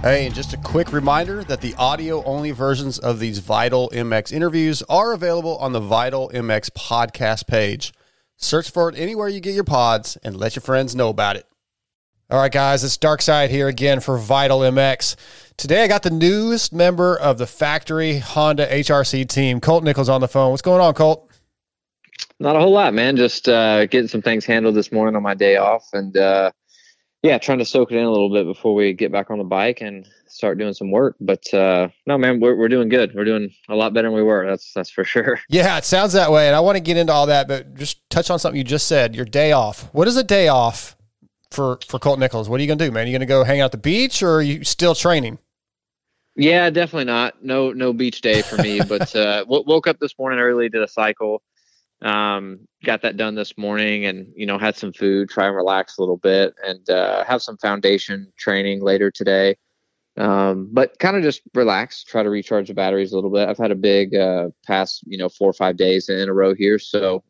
Hey, and just a quick reminder that the audio-only versions of these Vital MX interviews are available on the Vital MX podcast page. Search for it anywhere you get your pods and let your friends know about it. All right, guys, it's Darkside here again for Vital MX. Today I got the newest member of the factory Honda HRC team, Colt Nichols, on the phone. What's going on, Colt? Not a whole lot, man. Just getting some things handled this morning on my day off, and trying to soak it in a little bit before we get back on the bike and start doing some work. But no, man, we're doing good. We're doing a lot better than we were. That's for sure. Yeah, it sounds that way, and I want to get into all that, but just touch on something you just said. Your day off. What is a day off for Colt Nichols? What are you gonna do, man? Are you gonna go hang out at the beach, or are you still training? Yeah, definitely not. No beach day for me. But woke up this morning early, did a cycle. Got that done this morning, and had some food, try and relax a little bit, and have some foundation training later today. But kind of just relax, try to recharge the batteries a little bit. I've had a big past 4 or 5 days in a row here, so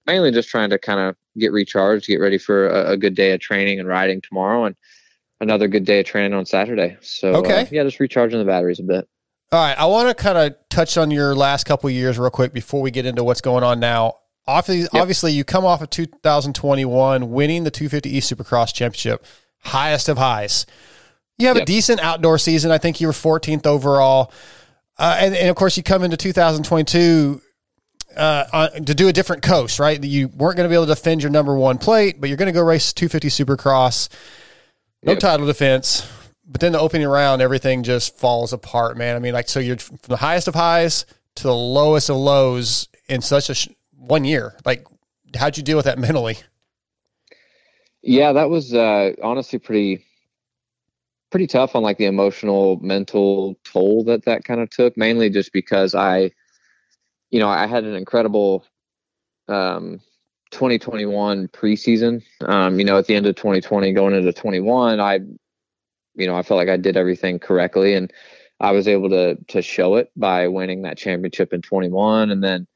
mainly just trying to kind of get recharged, get ready for a good day of training and riding tomorrow, and another good day of training on Saturday. So okay. Just recharging the batteries a bit. All right, I want to kind of touch on your last couple of years real quick before we get into what's going on now. Obviously, you come off of 2021 winning the 250 East Supercross Championship, highest of highs. You have a decent outdoor season. I think you were 14th overall. And of course, you come into 2022 to do a different coast, right? You weren't going to be able to defend your number one plate, but you're going to go race 250 Supercross. No title defense. But then the opening round, everything just falls apart, man. I mean, so you're from the highest of highs to the lowest of lows in such a 1 year. How'd you deal with that mentally? Yeah, that was honestly pretty tough on the emotional, mental toll that kind of took, mainly just because I had an incredible 2021 preseason. At the end of 2020 going into 21, I felt like I did everything correctly, and I was able to show it by winning that championship in 21. And then,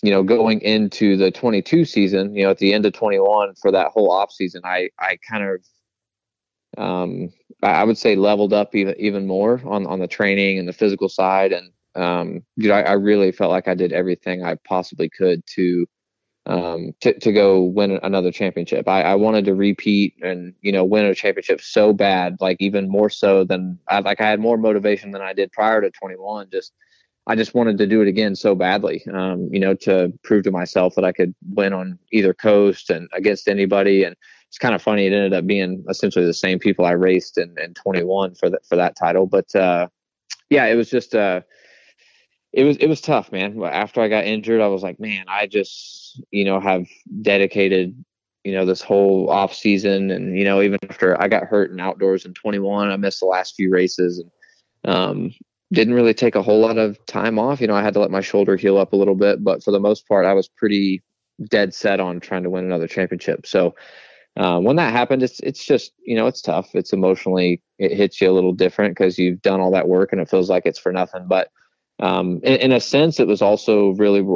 going into the 22 season, at the end of 21 for that whole off season, I kind of, I would say leveled up even more on the training and the physical side. And, I really felt like I did everything I possibly could to go win another championship. I wanted to repeat and, win a championship so bad, even more so than I had more motivation than I did prior to 21. I just wanted to do it again so badly, to prove to myself that I could win on either coast and against anybody. And it's kind of funny. It ended up being essentially the same people I raced in 21 for that title. But, it was just, it was tough, man. After I got injured, I was like, man, I just, have dedicated, this whole off season. And, even after I got hurt in outdoors in 21, I missed the last few races and, didn't really take a whole lot of time off. I had to let my shoulder heal up a little bit, but for the most part, I was pretty dead set on trying to win another championship. So, when that happened, it's just, it's tough. It's emotionally, it hits you a little different because you've done all that work and it feels like it's for nothing. But in a sense, it was also really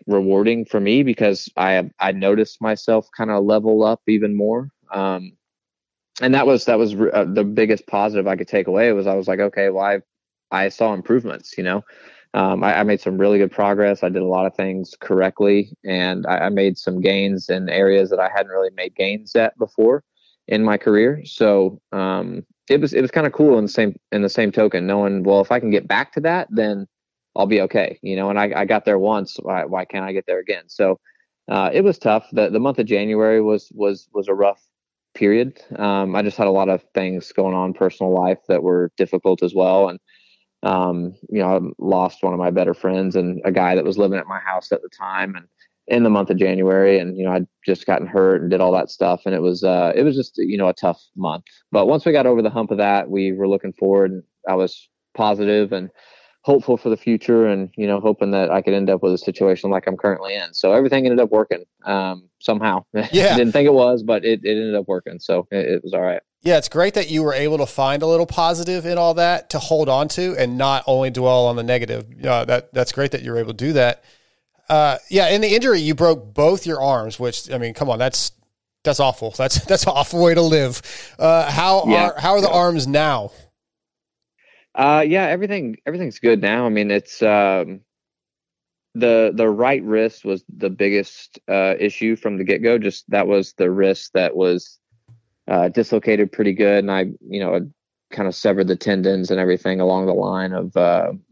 rewarding for me because I noticed myself kind of level up even more. And that was the biggest positive I could take away was I was like, okay, well, I saw improvements, I made some really good progress. I did a lot of things correctly, and I made some gains in areas that I hadn't really made gains at before in my career. So, it was kind of cool in the same token, knowing, well, if I can get back to that, then I'll be okay, and I got there once. Why can't I get there again? So, it was tough. The month of January was a rough period. I just had a lot of things going on in personal life that were difficult as well. And, I lost one of my better friends and a guy that was living at my house at the time and in the month of January. And, I'd just gotten hurt and did all that stuff. And it was just, a tough month. But once we got over the hump of that, we were looking forward, and I was positive and hopeful for the future and, hoping that I could end up with a situation like I'm currently in. So everything ended up working, somehow. Yeah. I didn't think it was, but it ended up working. So it was all right. Yeah, it's great that you were able to find a little positive in all that to hold on to and not only dwell on the negative. That's great that you were able to do that. In the injury, you broke both your arms, which, I mean, come on, that's That's awful. That's an awful way to live. How are the arms now? Everything's good now. I mean, it's the right wrist was the biggest issue from the get go. Just that was the wrist that was dislocated pretty good, and I kind of severed the tendons and everything along the line of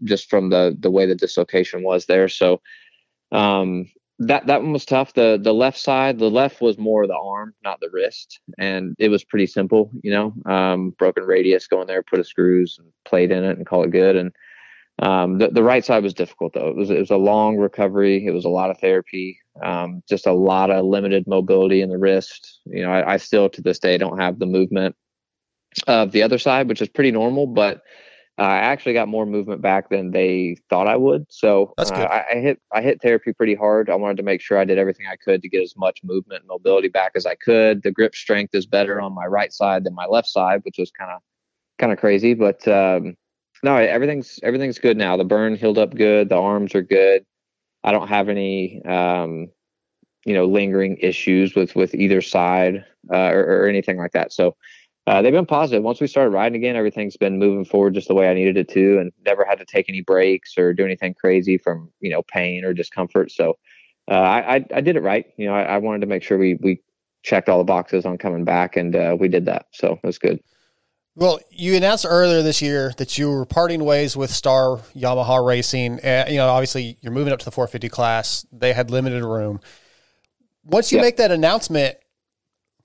just from the way the dislocation was there. So that one was tough. The left side, the left was more the arm, not the wrist, and it was pretty simple. Broken radius, go in there, put a screws and plate in it, and call it good. And the right side was difficult though. It was a long recovery. It was a lot of therapy. Just a lot of limited mobility in the wrist. I still to this day don't have the movement of the other side, which is pretty normal, but I actually got more movement back than they thought I would. So that's good. I hit therapy pretty hard. I wanted to make sure I did everything I could to get as much movement and mobility back as I could. The grip strength is better on my right side than my left side, which was kind of crazy, but no, everything's good now. The burn healed up good. The arms are good. I don't have any lingering issues with either side or anything like that. So they've been positive. Once we started riding again, everything's been moving forward just the way I needed it to, and never had to take any breaks or do anything crazy from pain or discomfort. So I did it right. I wanted to make sure we checked all the boxes on coming back, and we did that. So it was good. Well, you announced earlier this year that you were parting ways with Star Yamaha Racing. Obviously you're moving up to the 450 class. They had limited room. Once you make that announcement,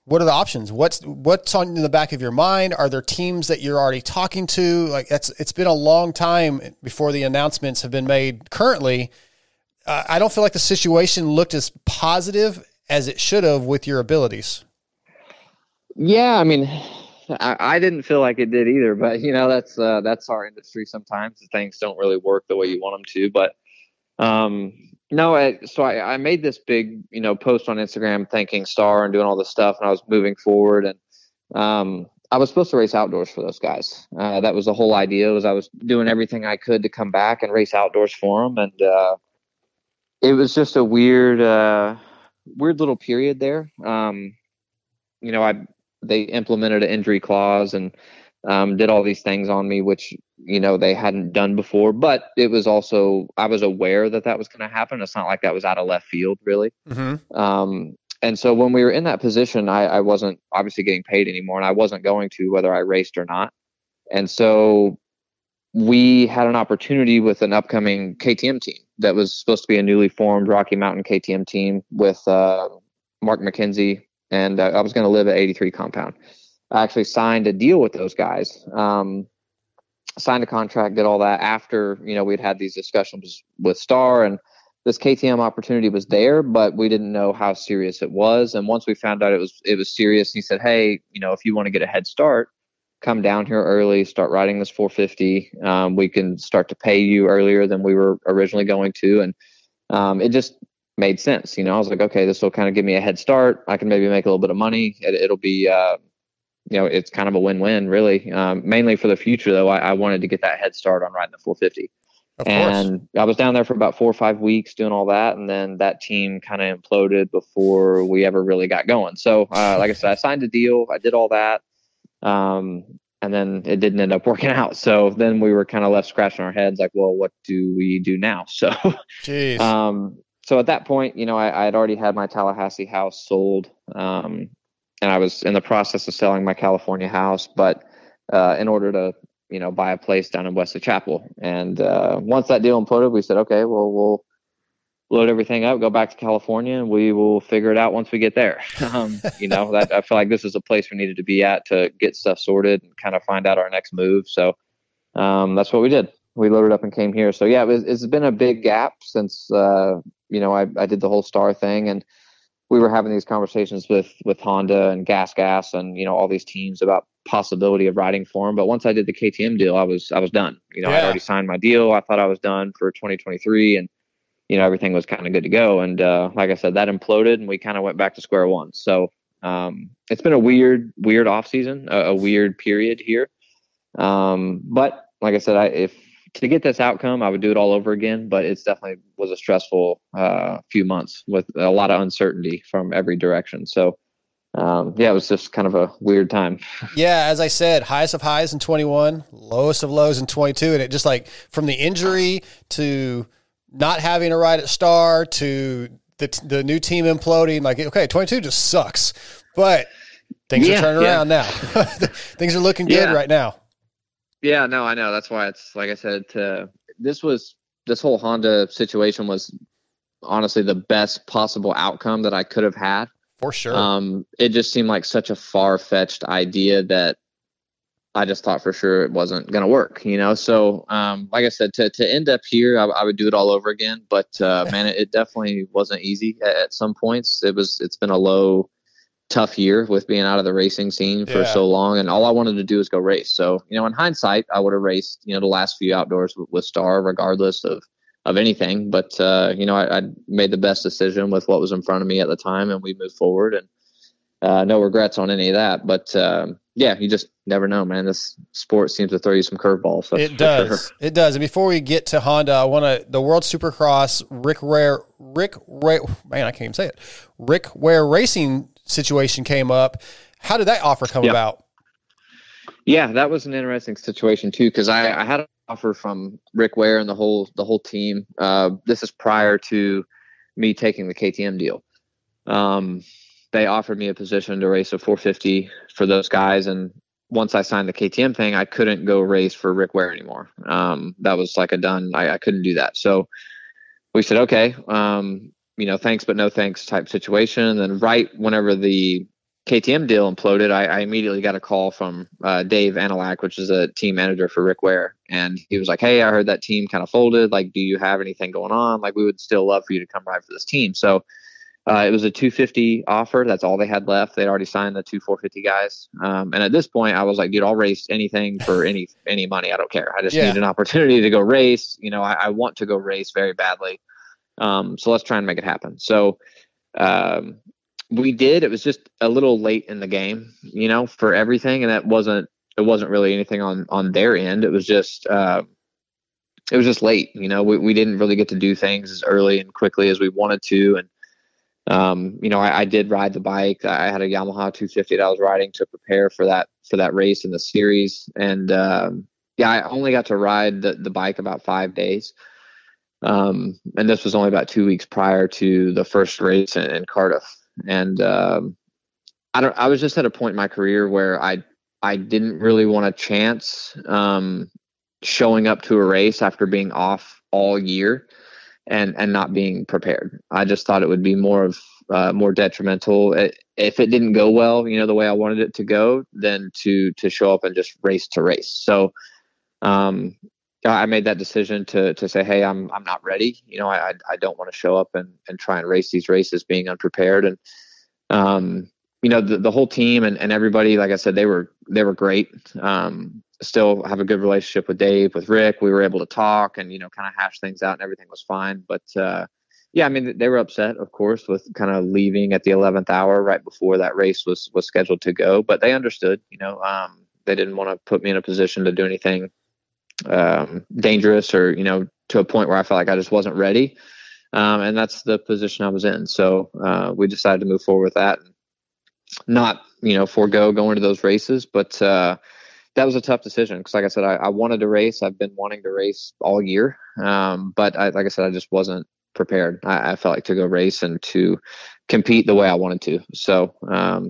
what are the options? What's on in the back of your mind? Are there teams that you're already talking to? It's been a long time before the announcements have been made. Currently, I don't feel like the situation looked as positive as it should have with your abilities. Yeah, I mean, I didn't feel like it did either, but that's our industry. Sometimes things don't really work the way you want them to. But no, so I made this big post on Instagram thanking Star and doing all this stuff, and I was moving forward, and I was supposed to race outdoors for those guys. That was the whole idea. Was I was doing everything I could to come back and race outdoors for them, and it was just a weird little period there. They implemented an injury clause and did all these things on me, which, they hadn't done before. But it was also, I was aware that was going to happen. It's not like that was out of left field, really. Mm-hmm. And so when we were in that position, I wasn't obviously getting paid anymore, and I wasn't going to, whether I raced or not. And so we had an opportunity with an upcoming KTM team that was supposed to be a newly formed Rocky Mountain KTM team with Mark McKenzie. And I was going to live at 83 Compound. I actually signed a deal with those guys, signed a contract, did all that after, we'd had these discussions with Star, and this KTM opportunity was there, but we didn't know how serious it was. And once we found out it was serious, he said, hey, if you want to get a head start, come down here early, start riding this 450. We can start to pay you earlier than we were originally going to. And it just made sense. I was like, okay, this will kind of give me a head start. I can maybe make a little bit of money. It'll be, it's kind of a win-win, really. Mainly for the future, though, I wanted to get that head start on riding the 450. Of course. And I was down there for about 4 or 5 weeks doing all that, and then that team kind of imploded before we ever really got going. So, like I said, I signed a deal. I did all that, and then it didn't end up working out. So then we were kind of left scratching our heads, like, well, what do we do now? So, Jeez. So at that point, I had already had my Tallahassee house sold, and I was in the process of selling my California house, but in order to, buy a place down in Wesley Chapel. And once that deal imploded, we said, okay, well, we'll load everything up, go back to California, and we will figure it out once we get there. That I feel like this is a place we needed to be at to get stuff sorted and kind of find out our next move. So that's what we did. We loaded up and came here. So yeah, it's been a big gap since I did the whole Star thing, and we were having these conversations with Honda and Gas and all these teams about possibility of riding for them. But once I did the KTM deal, I was done. I'd already signed my deal. I thought I was done for 2023, and everything was kind of good to go. And like I said, that imploded, and we kind of went back to square one. So it's been a weird off season, a weird period here. But like I said, if to get this outcome, I would do it all over again, but it's definitely was a stressful few months with a lot of uncertainty from every direction. So Yeah, it was just kind of a weird time. Yeah, as I said, highest of highs in 21, lowest of lows in 22. And it just like from the injury to not having a ride at Star to the new team imploding, like, okay, 22 just sucks. But things are turning around now. Things are looking good right now. Yeah, no, I know. That's why it's, like I said, this whole Honda situation was honestly the best possible outcome that I could have had. For sure. It just seemed like such a far-fetched idea that I just thought for sure it wasn't going to work, So, like I said, to end up here, I would do it all over again. But man, it definitely wasn't easy at some points. It's been a tough year with being out of the racing scene for so long, and all I wanted to do is go race. So, in hindsight, I would have raced, the last few outdoors with Star, regardless of anything. But, I made the best decision with what was in front of me at the time, and we moved forward, and no regrets on any of that. But, yeah, you just never know, man. This sport seems to throw you some curveballs. It does. Sure. It does. And before we get to Honda, I want the World Supercross Rick Ware, man, I can't even say it. Rick Ware Racing situation came up. How did that offer come about? Yeah, that was an interesting situation too, because I had an offer from Rick Ware and the whole team. This is prior to me taking the KTM deal. They offered me a position to race a 450 for those guys, and once I signed the KTM thing, I couldn't go race for Rick Ware anymore. That was like a done. I couldn't do that. So we said, okay, thanks but no thanks type situation. And then right whenever the KTM deal imploded, I immediately got a call from Dave Anilak, which is a team manager for Rick Ware. And he was like, hey, I heard that team kind of folded. Like, do you have anything going on? Like, we would still love for you to come ride for this team. So it was a 250 offer. That's all they had left. They'd already signed the 450 guys. And at this point, I was like, dude, I'll race anything for any money. I don't care. I just need an opportunity to go race. I want to go race very badly. So let's try and make it happen. So we did. It was just a little late in the game, for everything. And it wasn't really anything on their end. It was just late. We didn't really get to do things as early and quickly as we wanted to. And I did ride the bike. I had a Yamaha 250 that I was riding to prepare for that race in the series. And I only got to ride the bike about 5 days. And this was only about 2 weeks prior to the first race in Cardiff. And I was just at a point in my career where I didn't really want to chance showing up to a race after being off all year and not being prepared. I just thought it would be more detrimental if it didn't go well, the way I wanted it to go, than to show up and just race to race. So I made that decision to say, hey, I'm not ready. I don't want to show up and try and race these races being unprepared. And the whole team and everybody, like I said, they were great. Still have a good relationship with Dave, with Rick. We were able to talk and, kind of hash things out, and everything was fine. But, they were upset, of course, with kind of leaving at the 11th hour right before that race was scheduled to go. But they understood, they didn't want to put me in a position to do anything dangerous or, to a point where I felt like I just wasn't ready. And that's the position I was in. So we decided to move forward with that and not, forego going to those races. But that was a tough decision because, like I said, I wanted to race. I've been wanting to race all year. But like I said, I just wasn't prepared. I felt like to go race and to compete the way I wanted to. So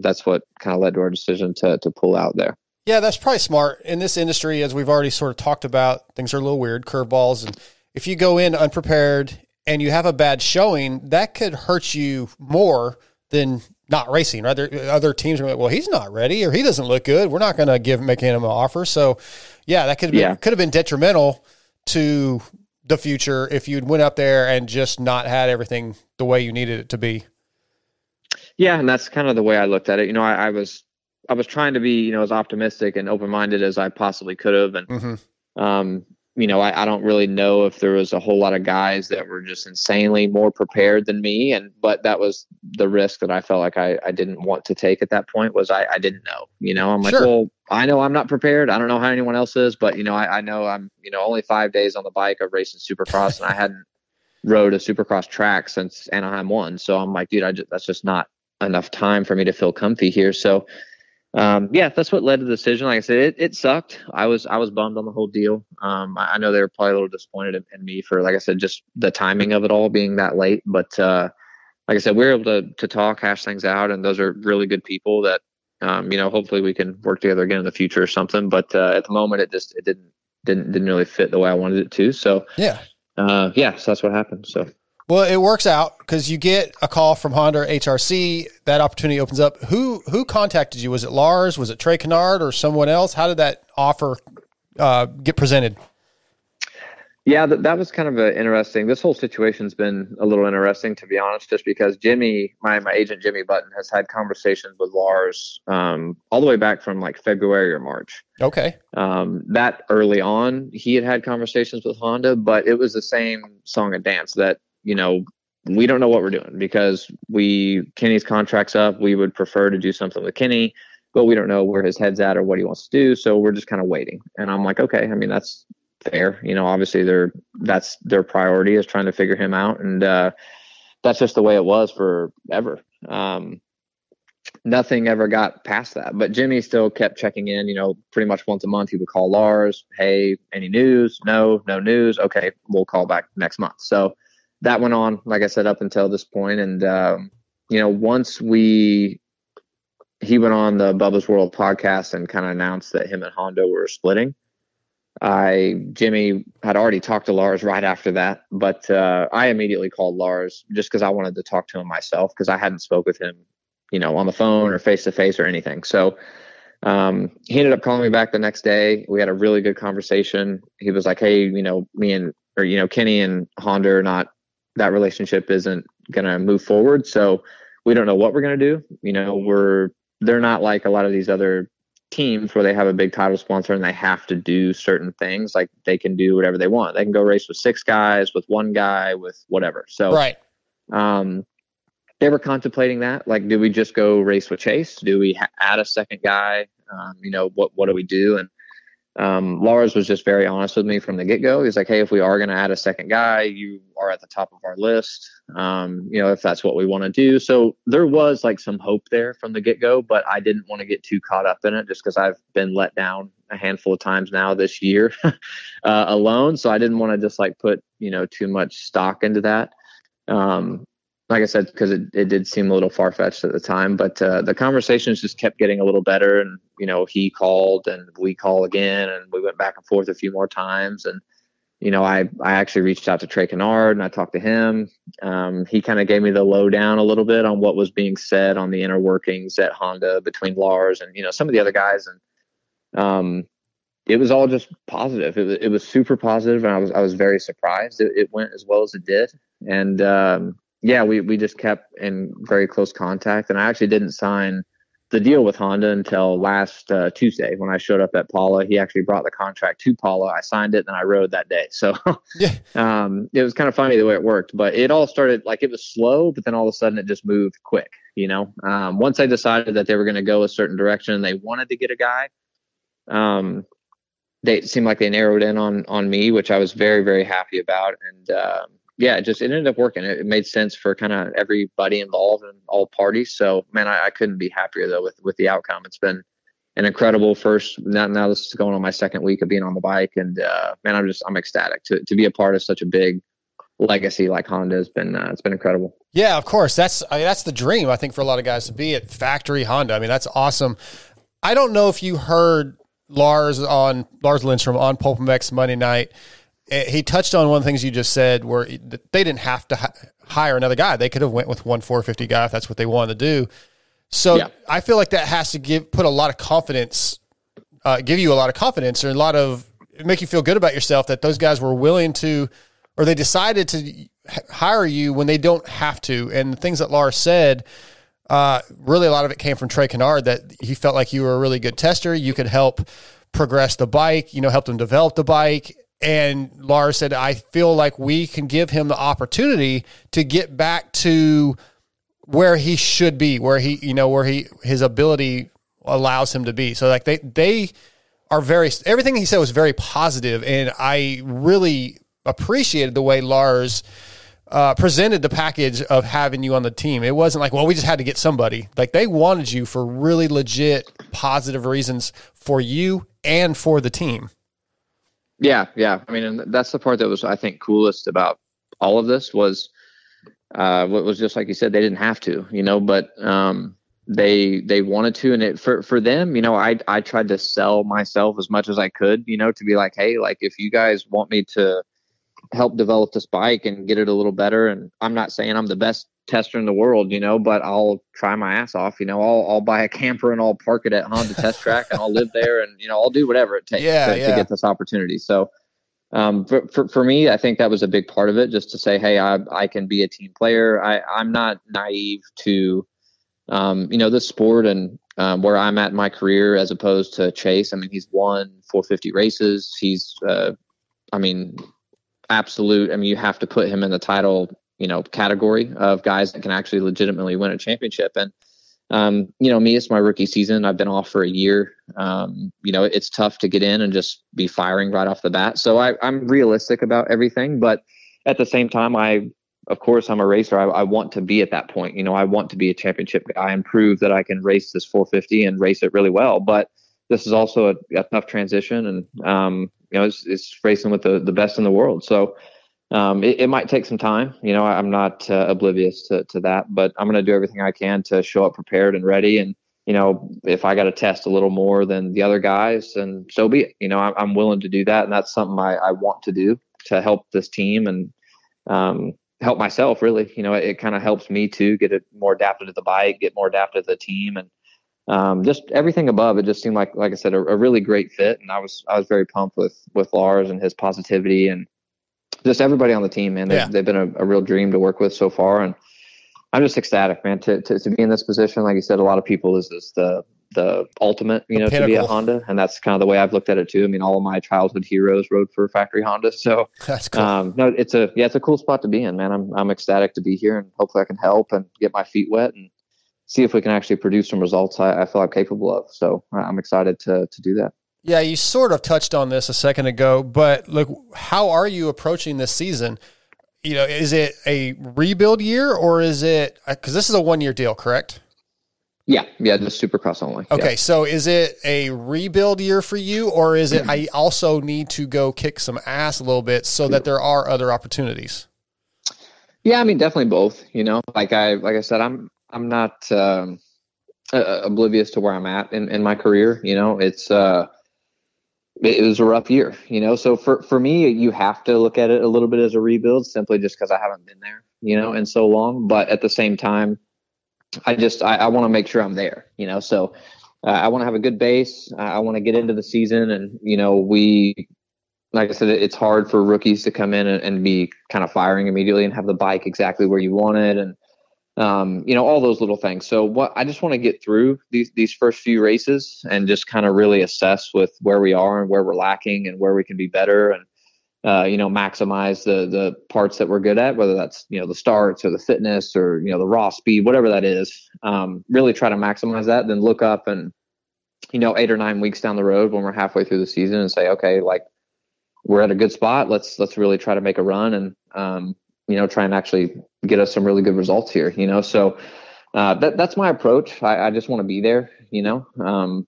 that's what kind of led to our decision to pull out there. Yeah, that's probably smart. In this industry, as we've already sort of talked about, things are a little weird, curveballs. And if you go in unprepared and you have a bad showing, that could hurt you more than not racing, right? Other teams are like, well, he's not ready or he doesn't look good. We're not going to make him an offer. So, yeah, that could have been detrimental to the future if you'd went up there and just not had everything the way you needed it to be. Yeah, and that's kind of the way I looked at it. I was trying to be, as optimistic and open-minded as I possibly could have. And, I don't really know if there was a whole lot of guys that were just insanely more prepared than me. But that was the risk that I felt like I didn't want to take at that point was I didn't know, I'm like, well, I know I'm not prepared. I don't know how anyone else is, but, I know I'm, only 5 days on the bike of racing Supercross and I hadn't rode a Supercross track since Anaheim 1. So I'm like, dude, that's just not enough time for me to feel comfy here. So, yeah, that's what led to the decision. Like I said, it sucked. I was bummed on the whole deal. I know they were probably a little disappointed in me for, like I said, just the timing of it all being that late. But like I said, we were able to talk, hash things out, and those are really good people that, hopefully we can work together again in the future or something. But at the moment, it didn't really fit the way I wanted it to. So yeah, so that's what happened. So. Well, it works out because you get a call from Honda HRC. That opportunity opens up. Who contacted you? Was it Lars? Was it Trey Kennard or someone else? How did that offer get presented? Yeah, that was kind of interesting. This whole situation's been a little interesting, to be honest, just because Jimmy, my agent Jimmy Button, has had conversations with Lars all the way back from like February or March. Okay. That early on, he had conversations with Honda, but it was the same song and dance that, we don't know what we're doing because Kenny's contract's up. We would prefer to do something with Kenny, but we don't know where his head's at or what he wants to do. So we're just kind of waiting. And I'm like, okay, I mean, that's fair. Obviously that's their priority is trying to figure him out. And that's just the way it was forever. Nothing ever got past that, but Jimmy still kept checking in, pretty much once a month. He would call Lars. Hey, any news? No news. Okay. We'll call back next month. So that went on, like I said, up until this point. And, once he went on the Bubba's World podcast and kind of announced that him and Honda were splitting, Jimmy had already talked to Lars right after that, but I immediately called Lars just because I wanted to talk to him myself because I hadn't spoke with him, on the phone or face to face or anything. So he ended up calling me back the next day. We had a really good conversation. He was like, hey, Kenny and Honda are not, that relationship isn't going to move forward. So we don't know what we're going to do. They're not like a lot of these other teams where they have a big title sponsor and they have to do certain things. Like they can do whatever they want. They can go race with 6 guys, with 1 guy, with whatever. So, right. They were contemplating that. Like, do we just go race with Chase? Do we add a second guy? What do we do? And Lars was just very honest with me from the get-go. He's like, hey, if we are going to add a second guy, you are at the top of our list, if that's what we want to do. So there was like some hope there from the get-go, but I didn't want to get too caught up in it just because I've been let down a handful of times now this year alone. So I didn't want to just like put, too much stock into that. Like I said, because it did seem a little far-fetched at the time, but the conversations just kept getting a little better. And, he called and we call again, and we went back and forth a few more times. And, I actually reached out to Trey Kennard and I talked to him. He kind of gave me the lowdown a little bit on what was being said on the inner workings at Honda between Lars and, some of the other guys. And it was all just positive. It was super positive, and I was very surprised it went as well as it did. And, we just kept in very close contact, and I actually didn't sign the deal with Honda until last Tuesday when I showed up at Paula. He actually brought the contract to Paula. I signed it and I rode that day. So yeah. It was kind of funny the way it worked, but it all started like it was slow, but then all of a sudden it just moved quick. Once I decided that they were going to go a certain direction and they wanted to get a guy, they seemed like they narrowed in on me, which I was very, very happy about. And, it ended up working. It made sense for kind of everybody involved and all parties. So, man, I couldn't be happier though with the outcome. It's been an incredible first. Now this is going on my second week of being on the bike, and I'm ecstatic to be a part of such a big legacy like Honda has been. It's been incredible. Yeah, of course. That's the dream, I think, for a lot of guys to be at factory Honda. I mean, that's awesome. I don't know if you heard Lars Lindstrom on Pulp MX Monday night. He touched on one of the things you just said where they didn't have to hire another guy. They could have went with one 450 guy if that's what they wanted to do. So yeah. I feel like that has to put a lot of confidence, give you a lot of confidence, or make you feel good about yourself that those guys were willing to, or they decided to hire you when they don't have to. And the things that Lars said, really a lot of it came from Trey Kennard, that he felt like you were a really good tester. You could help progress the bike, help them develop the bike. And Lars said, I feel like we can give him the opportunity to get back to where he should be, where his ability allows him to be. So like they are everything he said was very positive, and I really appreciated the way Lars presented the package of having you on the team. It wasn't like, well, we just had to get somebody. Like, they wanted you for really legit positive reasons for you and for the team. Yeah. I mean, and that's the part that was, I think, coolest about all of this was what was just like you said, they didn't have to, but they wanted to. And for them, I tried to sell myself as much as I could, to be like, hey, like, if you guys want me to help develop this bike and get it a little better, and I'm not saying I'm the best tester in the world, but I'll try my ass off. I'll buy a camper and I'll park it at Honda Test Track and I'll live there, and I'll do whatever it takes to get this opportunity. So for me, I think that was a big part of it, just to say, hey, I can be a team player. I'm not naive to this sport and where I'm at in my career as opposed to Chase. I mean, he's won 450 races. He's absolute. I mean, you have to put him in the title, category of guys that can actually legitimately win a championship. And, me, it's my rookie season. I've been off for a year. It's tough to get in and just be firing right off the bat. So I'm realistic about everything, but at the same time, of course, I'm a racer. I want to be at that point. I want to be a championship guy and prove that I can race this 450 and race it really well. But this is also a tough transition, and it's racing with the best in the world. So it might take some time. I'm not oblivious to that, but I'm going to do everything I can to show up prepared and ready. And if I got to test a little more than the other guys, and so be it. I'm willing to do that, and that's something I want to do to help this team and help myself. Really, it kind of helps me too, get it more adapted to the bike, get more adapted to the team, and just everything above. It just seemed like I said, a really great fit. And I was very pumped with Lars and his positivity and just everybody on the team, man. They've been a real dream to work with so far. And I'm just ecstatic, man, to be in this position. Like you said, a lot of people is this the ultimate, to be at Honda. And that's kind of the way I've looked at it too. I mean, all of my childhood heroes rode for factory Honda. So that's cool. No, it's a cool spot to be in, man. I'm ecstatic to be here, and hopefully I can help and get my feet wet and see if we can actually produce some results I feel I'm capable of. So I'm excited to do that. Yeah, you sort of touched on this a second ago, but look, how are you approaching this season? Is it a rebuild year, or is it, because this is a 1-year deal, correct? Yeah, just Supercross only. Okay, yeah. So is it a rebuild year for you, or is it I also need to go kick some ass a little bit so that there are other opportunities? Yeah, I mean, definitely both. Like I said, I'm not oblivious to where I'm at in my career. It was a rough year, so for me, you have to look at it a little bit as a rebuild, simply just because I haven't been there, in so long. But at the same time, I want to make sure I'm there, so I want to have a good base. I want to get into the season, and, like I said, it's hard for rookies to come in and be kind of firing immediately and have the bike exactly where you want it. And, all those little things. So I just want to get through these first few races and just kind of really assess with where we are and where we're lacking and where we can be better, and, maximize the parts that we're good at, whether that's, the starts or the fitness or, the raw speed, whatever that is, really try to maximize that, then look up and, 8 or 9 weeks down the road when we're halfway through the season and say, okay, like, we're at a good spot. Let's really try to make a run and, try and actually get us some really good results here, So that's my approach. I just want to be there,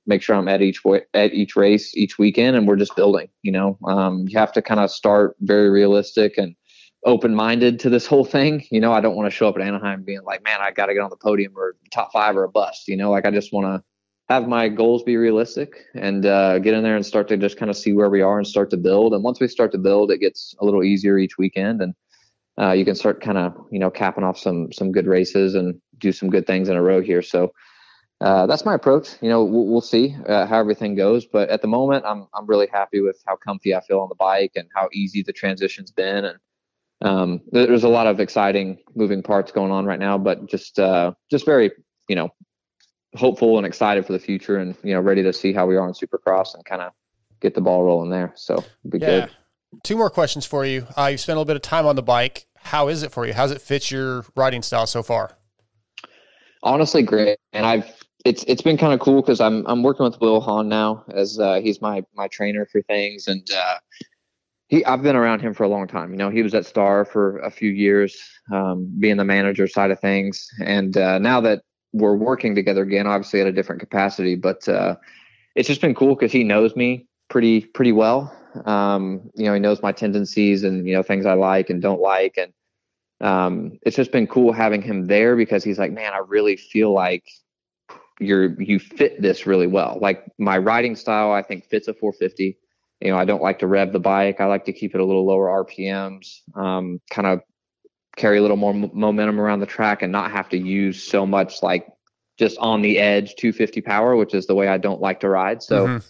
make sure I'm at each race, each weekend, and we're just building, you have to kind of start very realistic and open-minded to this whole thing. I don't want to show up at Anaheim being like, man, I got to get on the podium or top 5 or a bust, like I just want to have my goals be realistic and get in there and start to just kind of see where we are and start to build. And once we start to build, it gets a little easier each weekend, and you can start kind of, capping off some good races and do some good things in a row here. So that's my approach. We'll see how everything goes. But at the moment, I'm really happy with how comfy I feel on the bike and how easy the transition's been. And there's a lot of exciting moving parts going on right now, but just very, hopeful and excited for the future, and, ready to see how we are in Supercross and kind of get the ball rolling there. So it'll be good. 2 more questions for you. You've spent a little bit of time on the bike. How is it for you? How's it fit your riding style so far? Honestly, great. And it's been kind of cool because I'm working with Will Hahn now as he's my trainer for things, and I've been around him for a long time. He was at Star for a few years, being the manager side of things. And now that we're working together again, obviously at a different capacity, but it's just been cool because he knows me pretty well. He knows my tendencies and, things I like and don't like. And it's just been cool having him there because he's like, man, I really feel like you fit this really well. Like my riding style, I think fits a 450. I don't like to rev the bike. I like to keep it a little lower RPMs, kind of carry a little more momentum around the track and not have to use so much like just on the edge 250 power, which is the way I don't like to ride. So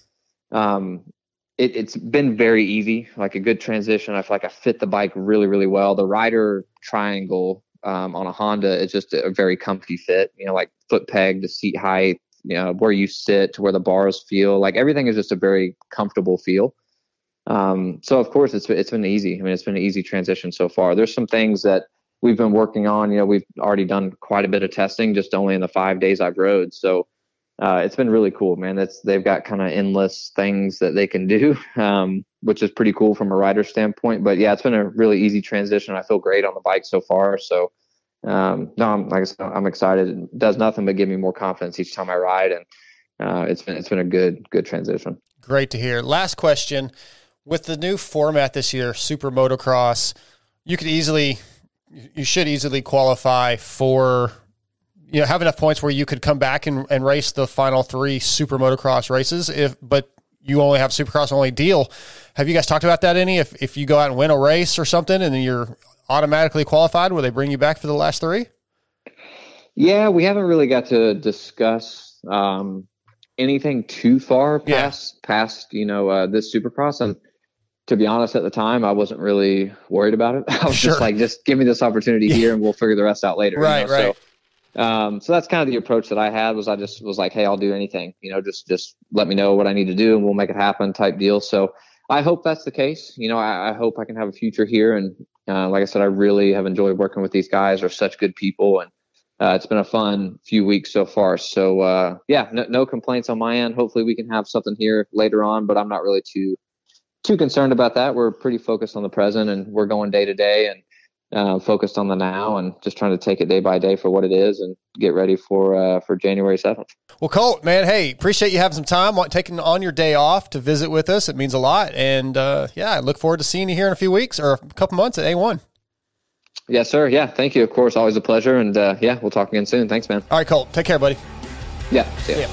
it's been very easy, like a good transition. I feel like I fit the bike really, really well. The rider triangle on a Honda is just a very comfy fit, like foot peg to seat height, where you sit to where the bars feel, like everything is just a very comfortable feel. So of course it's been easy. I mean, it's been an easy transition so far. There's some things that we've been working on. We've already done quite a bit of testing just only in the 5 days I've rode. So it's been really cool, man. They've got kind of endless things that they can do, which is pretty cool from a rider standpoint. But yeah, it's been a really easy transition. I feel great on the bike so far. So no, like I said, I'm excited. It does nothing but give me more confidence each time I ride, and it's been a good transition. Great to hear. Last question. With the new format this year, Super Motocross, you should easily qualify for, have enough points where you could come back and race the final 3 Super Motocross races. But you only have Supercross only deal. Have you guys talked about that any? If you go out and win a race or something and then you're automatically qualified, will they bring you back for the last 3? Yeah, we haven't really got to discuss anything too far past this Supercross. And to be honest, at the time, I wasn't really worried about it. I was just like, just give me this opportunity here and we'll figure the rest out later. Right. So that's kind of the approach that I had. I just was like, hey, I'll do anything, just let me know what I need to do and we'll make it happen type deal. So I hope that's the case. I hope I can have a future here. And like I said, I really have enjoyed working with these guys. They're such good people, and it's been a fun few weeks so far. So no complaints on my end. Hopefully we can have something here later on, but I'm not really too concerned about that. We're pretty focused on the present, and we're going day to day and focused on the now and just trying to take it day by day for what it is and get ready for January 7th. Well, Colt, man, hey, appreciate you having some time taking on your day off to visit with us. It means a lot. And I look forward to seeing you here in a few weeks or a couple months at A1. Yes, sir. Yeah. Thank you. Of course. Always a pleasure. And we'll talk again soon. Thanks, man. All right, Colt. Take care, buddy. Yeah. See ya.